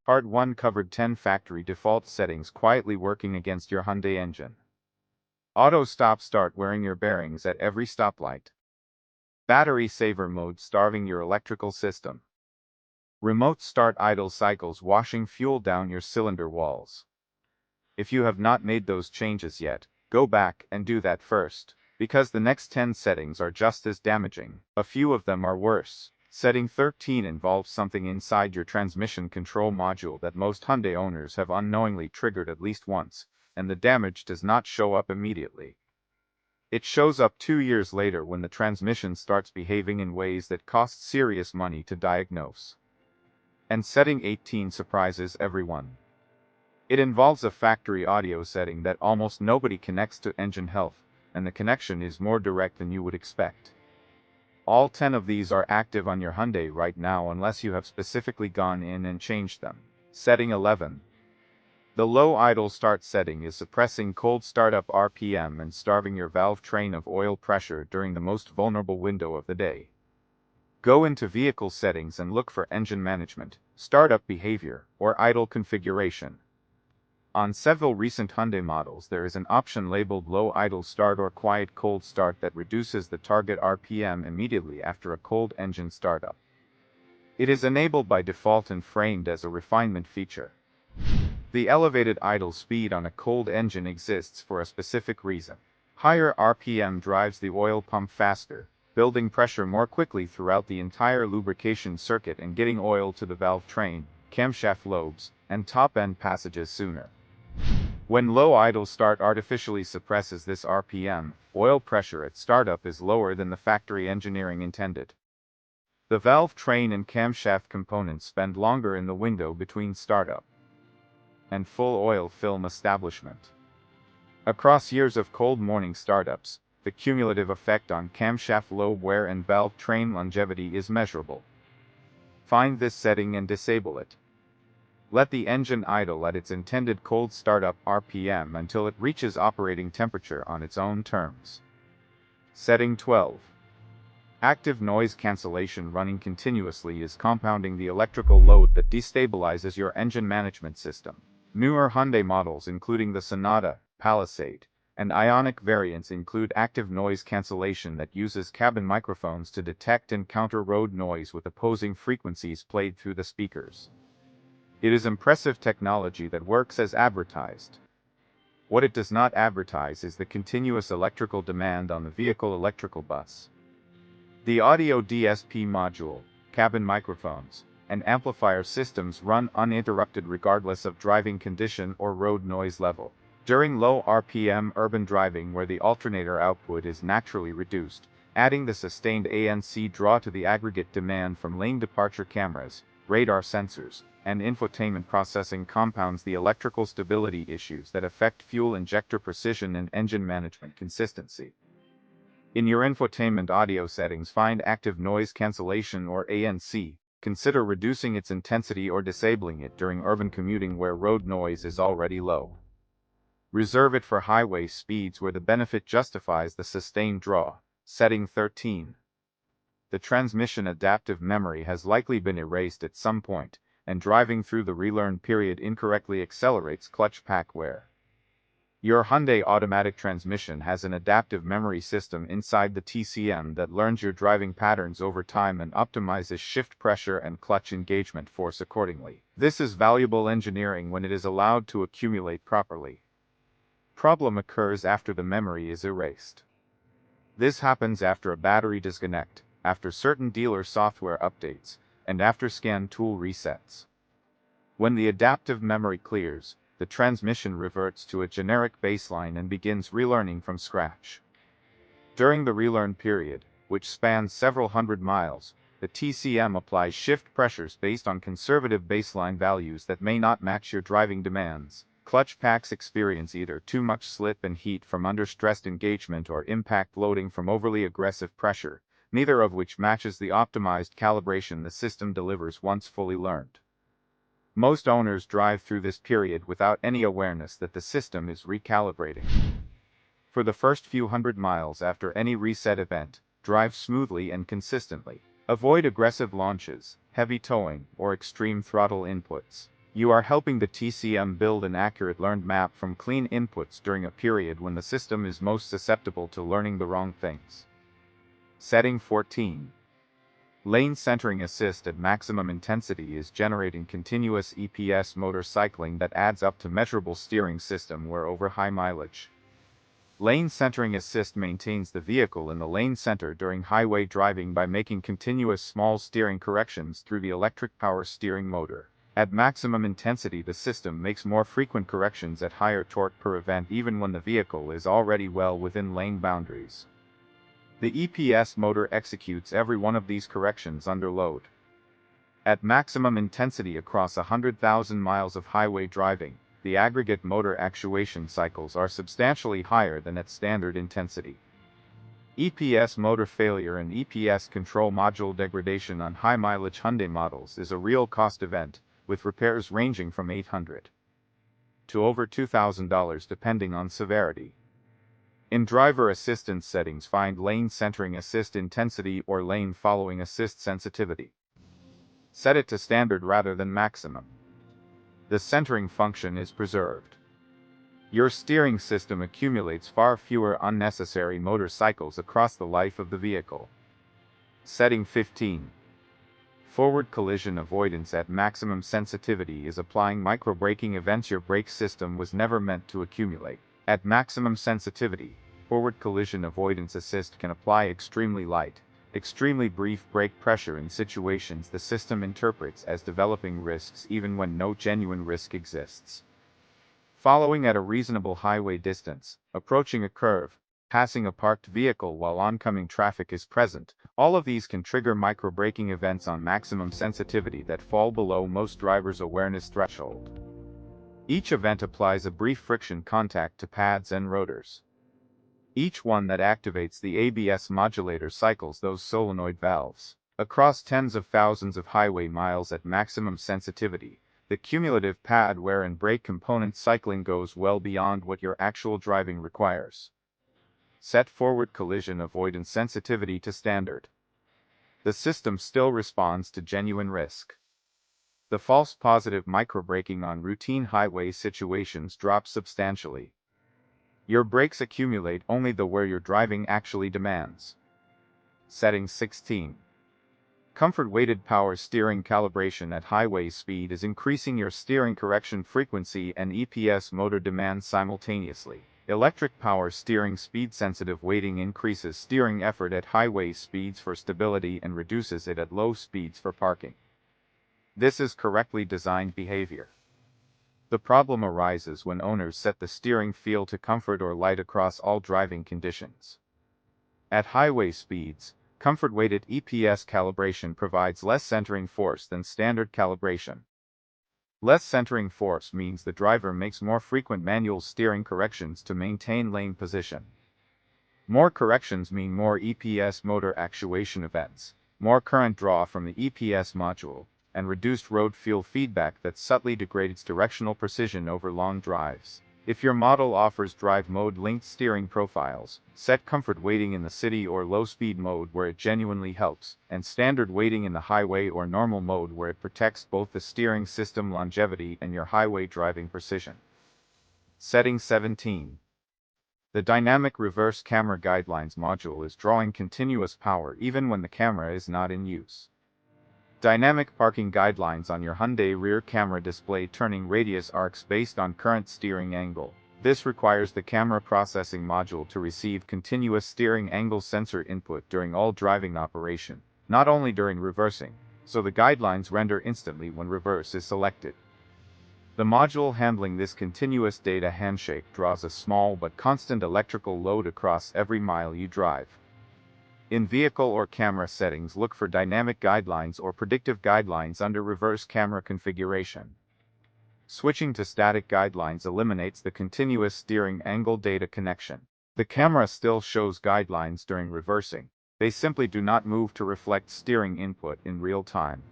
Part 1 covered 10 factory default settings quietly working against your Hyundai engine. Auto stop start wearing your bearings at every stoplight. Battery saver mode starving your electrical system. Remote start idle cycles washing fuel down your cylinder walls. If you have not made those changes yet, go back and do that first, because the next 10 settings are just as damaging. A few of them are worse. Setting 13 involves something inside your transmission control module that most Hyundai owners have unknowingly triggered at least once, and the damage does not show up immediately. It shows up 2 years later when the transmission starts behaving in ways that cost serious money to diagnose. And setting 18 surprises everyone. It involves a factory audio setting that almost nobody connects to engine health, and the connection is more direct than you would expect. All 10 of these are active on your Hyundai right now unless you have specifically gone in and changed them. Setting 11. The low idle start setting is suppressing cold startup RPM and starving your valve train of oil pressure during the most vulnerable window of the day. Go into vehicle settings and look for engine management, startup behavior, or idle configuration. On several recent Hyundai models there is an option labeled low idle start or quiet cold start that reduces the target RPM immediately after a cold engine startup. It is enabled by default and framed as a refinement feature. The elevated idle speed on a cold engine exists for a specific reason. Higher RPM drives the oil pump faster, building pressure more quickly throughout the entire lubrication circuit and getting oil to the valve train, camshaft lobes, and top-end passages sooner. When low idle start artificially suppresses this RPM, oil pressure at startup is lower than the factory engineering intended. The valve train and camshaft components spend longer in the window between startup and full oil film establishment. Across years of cold morning startups, the cumulative effect on camshaft lobe wear and valve train longevity is measurable. Find this setting and disable it. Let the engine idle at its intended cold startup RPM until it reaches operating temperature on its own terms. Setting 12. Active noise cancellation running continuously is compounding the electrical load that destabilizes your engine management system. Newer Hyundai models including the Sonata, Palisade, and Ioniq variants include active noise cancellation that uses cabin microphones to detect and counter road noise with opposing frequencies played through the speakers. It is impressive technology that works as advertised. What it does not advertise is the continuous electrical demand on the vehicle electrical bus. The audio DSP module, cabin microphones, and amplifier systems run uninterrupted regardless of driving condition or road noise level. During low RPM urban driving where the alternator output is naturally reduced, adding the sustained ANC draw to the aggregate demand from lane departure cameras, radar sensors, and infotainment processing compounds the electrical stability issues that affect fuel injector precision and engine management consistency. In your infotainment audio settings find active noise cancellation or ANC. Consider reducing its intensity or disabling it during urban commuting where road noise is already low. Reserve it for highway speeds where the benefit justifies the sustained draw. Setting 13. The transmission adaptive memory has likely been erased at some point, and driving through the relearn period incorrectly accelerates clutch pack wear. Your Hyundai automatic transmission has an adaptive memory system inside the TCM that learns your driving patterns over time and optimizes shift pressure and clutch engagement force accordingly. This is valuable engineering when it is allowed to accumulate properly. Problem occurs after the memory is erased. This happens after a battery disconnect, after certain dealer software updates, and after scan tool resets. When the adaptive memory clears, the transmission reverts to a generic baseline and begins relearning from scratch. During the relearn period, which spans several hundred miles, the TCM applies shift pressures based on conservative baseline values that may not match your driving demands. Clutch packs experience either too much slip and heat from under-stressed engagement or impact loading from overly aggressive pressure, neither of which matches the optimized calibration the system delivers once fully learned. Most owners drive through this period without any awareness that the system is recalibrating. For the first few hundred miles after any reset event, drive smoothly and consistently. Avoid aggressive launches, heavy towing, or extreme throttle inputs. You are helping the TCM build an accurate learned map from clean inputs during a period when the system is most susceptible to learning the wrong things. Setting 14. Lane centering assist at maximum intensity is generating continuous EPS motor cycling that adds up to measurable steering system wear over high mileage. Lane centering assist maintains the vehicle in the lane center during highway driving by making continuous small steering corrections through the electric power steering motor. At maximum intensity, the system makes more frequent corrections at higher torque per event even when the vehicle is already well within lane boundaries. The EPS motor executes every one of these corrections under load. At maximum intensity across 100,000 miles of highway driving, the aggregate motor actuation cycles are substantially higher than at standard intensity. EPS motor failure and EPS control module degradation on high-mileage Hyundai models is a real cost event, with repairs ranging from $800 to over $2,000 depending on severity. In driver assistance settings, find lane centering assist intensity or lane following assist sensitivity. Set it to standard rather than maximum. The centering function is preserved. Your steering system accumulates far fewer unnecessary motor cycles across the life of the vehicle. Setting 15. Forward collision avoidance at maximum sensitivity is applying micro-braking events your brake system was never meant to accumulate. At maximum sensitivity, forward collision avoidance assist can apply extremely light, extremely brief brake pressure in situations the system interprets as developing risks even when no genuine risk exists. Following at a reasonable highway distance, approaching a curve, passing a parked vehicle while oncoming traffic is present, all of these can trigger micro-braking events on maximum sensitivity that fall below most drivers' awareness threshold. Each event applies a brief friction contact to pads and rotors. Each one that activates the ABS modulator cycles those solenoid valves. Across tens of thousands of highway miles at maximum sensitivity, the cumulative pad wear and brake component cycling goes well beyond what your actual driving requires. Set forward collision avoidance sensitivity to standard. The system still responds to genuine risk. The false positive micro-braking on routine highway situations drops substantially. Your brakes accumulate only the wear your driving actually demands. Setting 16. Comfort-weighted power steering calibration at highway speed is increasing your steering correction frequency and EPS motor demand simultaneously. Electric power steering speed-sensitive weighting increases steering effort at highway speeds for stability and reduces it at low speeds for parking. This is correctly designed behavior. The problem arises when owners set the steering feel to comfort or light across all driving conditions. At highway speeds, comfort-weighted EPS calibration provides less centering force than standard calibration. Less centering force means the driver makes more frequent manual steering corrections to maintain lane position. More corrections mean more EPS motor actuation events, more current draw from the EPS module, and reduced road feel feedback that subtly degrades directional precision over long drives. If your model offers drive mode linked steering profiles, set comfort weighting in the city or low speed mode where it genuinely helps, and standard weighting in the highway or normal mode where it protects both the steering system longevity and your highway driving precision. Setting 17. The dynamic reverse camera guidelines module is drawing continuous power even when the camera is not in use. Dynamic parking guidelines on your Hyundai rear camera display turning radius arcs based on current steering angle. This requires the camera processing module to receive continuous steering angle sensor input during all driving operation, not only during reversing, so the guidelines render instantly when reverse is selected. The module handling this continuous data handshake draws a small but constant electrical load across every mile you drive. In vehicle or camera settings, look for dynamic guidelines or predictive guidelines under reverse camera configuration. Switching to static guidelines eliminates the continuous steering angle data connection. The camera still shows guidelines during reversing. They simply do not move to reflect steering input in real time.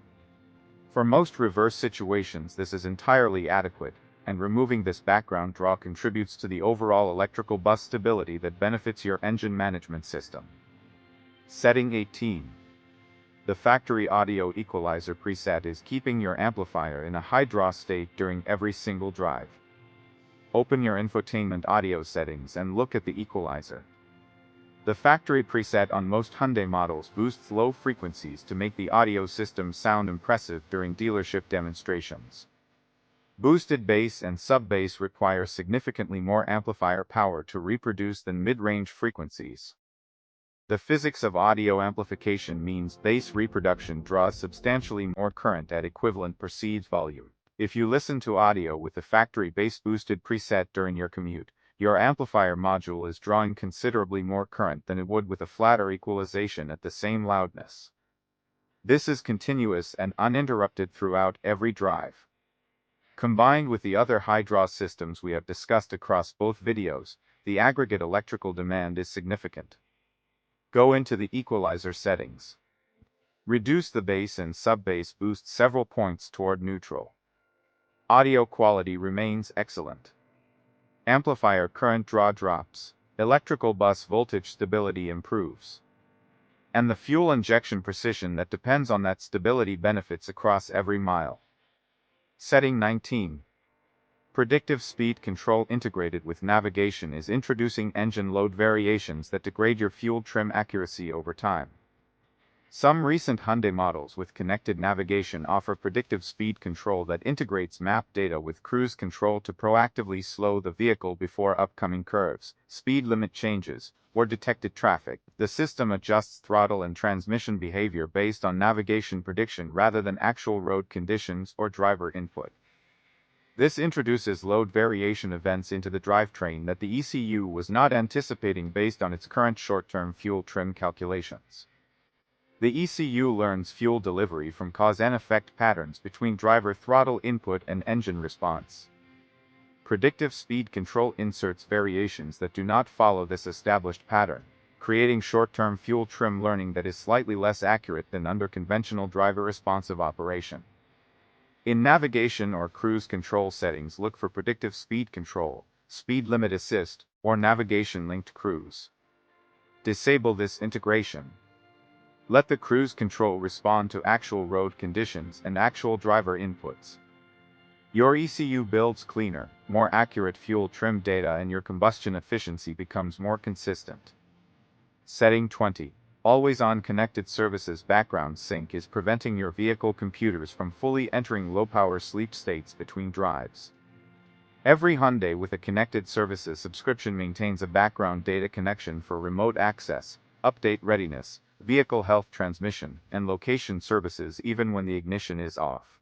For most reverse situations, this is entirely adequate, and removing this background draw contributes to the overall electrical bus stability that benefits your engine management system. Setting 18. The factory audio equalizer preset is keeping your amplifier in a high draw state during every single drive. Open your infotainment audio settings and look at the equalizer. The factory preset on most Hyundai models boosts low frequencies to make the audio system sound impressive during dealership demonstrations. Boosted bass and sub-bass require significantly more amplifier power to reproduce than mid-range frequencies. The physics of audio amplification means bass reproduction draws substantially more current at equivalent perceived volume. If you listen to audio with the factory bass boosted preset during your commute, your amplifier module is drawing considerably more current than it would with a flatter equalization at the same loudness. This is continuous and uninterrupted throughout every drive. Combined with the other high-draw systems we have discussed across both videos, the aggregate electrical demand is significant. Go into the equalizer settings. Reduce the bass and sub-bass boost several points toward neutral. Audio quality remains excellent. Amplifier current draw drops. Electrical bus voltage stability improves. And the fuel injection precision that depends on that stability benefits across every mile. Setting 19. Predictive speed control integrated with navigation is introducing engine load variations that degrade your fuel trim accuracy over time. Some recent Hyundai models with connected navigation offer predictive speed control that integrates map data with cruise control to proactively slow the vehicle before upcoming curves, speed limit changes, or detected traffic. The system adjusts throttle and transmission behavior based on navigation prediction rather than actual road conditions or driver input. This introduces load variation events into the drivetrain that the ECU was not anticipating based on its current short-term fuel trim calculations. The ECU learns fuel delivery from cause and effect patterns between driver throttle input and engine response. Predictive speed control inserts variations that do not follow this established pattern, creating short-term fuel trim learning that is slightly less accurate than under conventional driver-responsive operation. In navigation or cruise control settings, look for predictive speed control, speed limit assist, or navigation-linked cruise. Disable this integration. Let the cruise control respond to actual road conditions and actual driver inputs. Your ECU builds cleaner, more accurate fuel trim data and your combustion efficiency becomes more consistent. Setting 20. Always-on connected services background sync is preventing your vehicle computers from fully entering low-power sleep states between drives. Every Hyundai with a connected services subscription maintains a background data connection for remote access, update readiness, vehicle health transmission, and location services even when the ignition is off.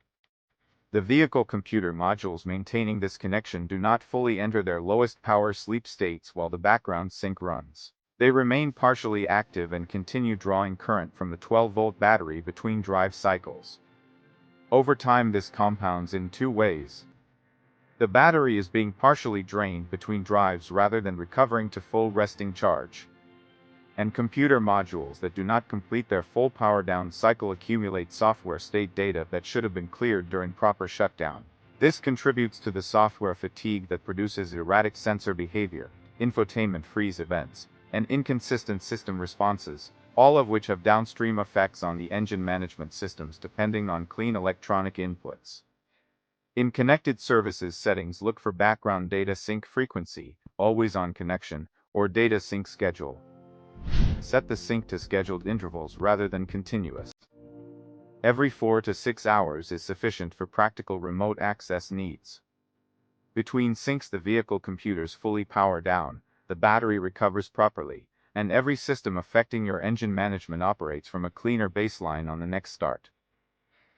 The vehicle computer modules maintaining this connection do not fully enter their lowest power sleep states while the background sync runs. They remain partially active and continue drawing current from the 12-volt battery between drive cycles. Over time, this compounds in two ways. The battery is being partially drained between drives rather than recovering to full resting charge. And computer modules that do not complete their full power down cycle accumulate software state data that should have been cleared during proper shutdown. This contributes to the software fatigue that produces erratic sensor behavior, infotainment freeze events, and inconsistent system responses, all of which have downstream effects on the engine management systems depending on clean electronic inputs. In connected services settings, look for background data sync frequency, always on connection, or data sync schedule. Set the sync to scheduled intervals rather than continuous. Every 4 to 6 hours is sufficient for practical remote access needs. Between syncs, the vehicle computers fully power down, the battery recovers properly, and every system affecting your engine management operates from a cleaner baseline on the next start.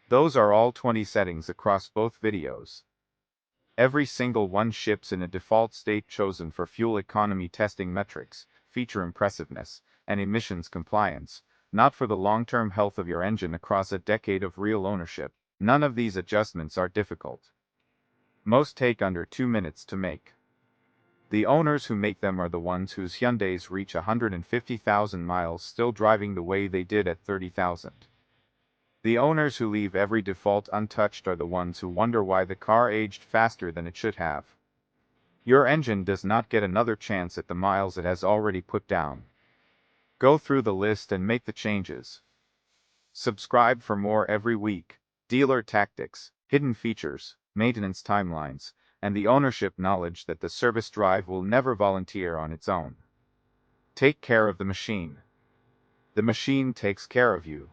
Those are all 20 settings across both videos. Every single one ships in a default state chosen for fuel economy testing metrics, feature impressiveness, and emissions compliance, not for the long-term health of your engine across a decade of real ownership. None of these adjustments are difficult. Most take under 2 minutes to make. The owners who make them are the ones whose Hyundais reach 150,000 miles still driving the way they did at 30,000. The owners who leave every default untouched are the ones who wonder why the car aged faster than it should have. Your engine does not get another chance at the miles it has already put down. Go through the list and make the changes. Subscribe for more every week. Dealer tactics, hidden features, maintenance timelines, and the ownership knowledge that the service drive will never volunteer on its own. Take care of the machine. The machine takes care of you.